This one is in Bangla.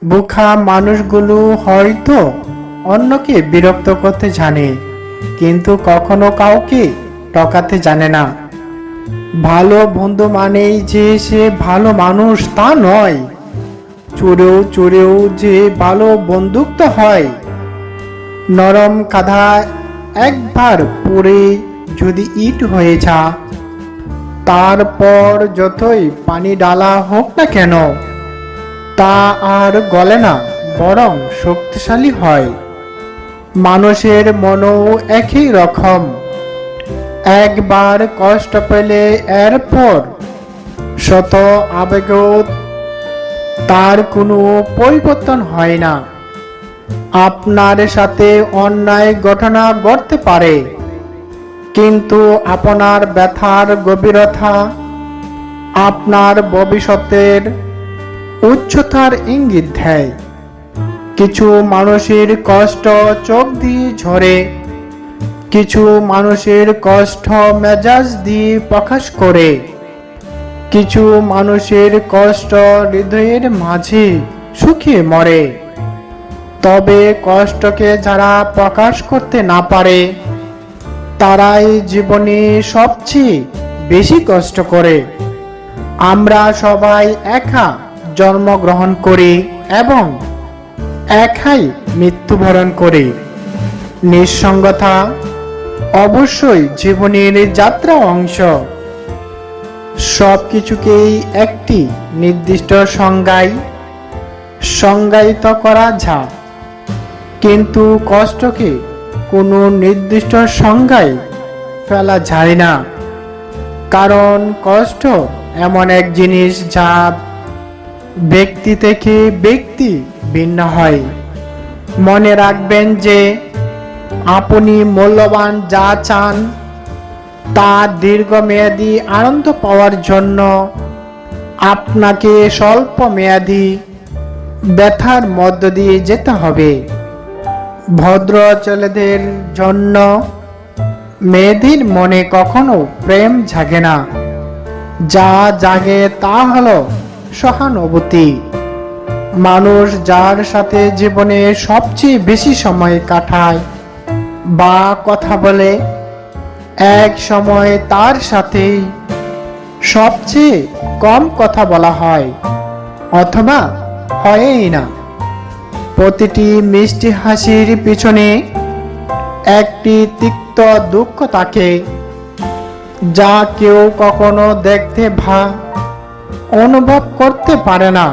বোকা মানুষগুলো হয়তো অন্যকে বিরক্ত করতে জানে, কিন্তু কখনো কাউকে ঠকাতে জানে না। ভালো বন্ধু মানেই যে সে ভালো মানুষ তা নয়। চোরেও চোরেও যে ভালো বন্দুক হয়। নরম কাঁধা একবার পড়ে যদি ইট হয়ে যা, তারপর যতই পানি ডালা হোক না কেন তা আর গলে না, বরং শক্তিশালী হয়। মানুষের মনও একই রকম। একবার কষ্ট পেলে এরপর শত আবেগও তার কোনো পরিবর্তন হয় না। আপনার সাথে অন্যায় ঘটনা ঘটতে পারে, কিন্তু আপনার ব্যথার গভীরতা আপনার ভবিষ্যতের উচ্চতার ইঙ্গিত দেয়। কিছু মানুষের কষ্ট চোখ দিয়ে ঝরে, কিছু মানুষের কষ্ট মেজাজ দিয়ে প্রকাশ করে, কিছু মানুষের কষ্ট হৃদয়ের মাঝে শুকিয়ে মরে। তবে কষ্টকে যারা প্রকাশ করতে না পারে তারাই জীবনে সবচেয়ে বেশি কষ্ট করে। আমরা সবাই একা জন্মগ্রহণ করি এবং একাই মৃত্যুবরণ করি। নিঃসঙ্গতা অবশ্যই জীবনের যাত্রা অংশ। সব কিছুকেই একটি নির্দিষ্ট সংজ্ঞায় সংজ্ঞায়িত করা যায়, কিন্তু কষ্টকে কোনো নির্দিষ্ট সংজ্ঞায় ফেলা যায় না। কারণ কষ্ট এমন এক জিনিস যা ব্যক্তি থেকে ব্যক্তি ভিন্ন হয়। মনে রাখবেন যে আপনি মূল্যবান যা চান তা দীর্ঘমেয়াদী আনন্দ পাওয়ার জন্য আপনাকে স্বল্প মেয়াদী ব্যথার মধ্য দিয়ে যেতে হবে। ভদ্র ছেলেদের জন্য মেয়েদের মনে কখনো প্রেম জাগে না, যা জাগে তা হলো সহানুভূতি। মানুষ যার সাথে জীবনে সবচেয়ে বেশি সময় কাটায় বা কথা বলে, এক সময় তার সাথেই সবচেয়ে কম কথা বলা হয় অথবা হয়ই না। প্রতিটি মিষ্টি হাসির পিছনে একটি তিক্ত দুঃখ থাকে, যা কেউ কখনো দেখতে বা অনুভব করতে পারে না।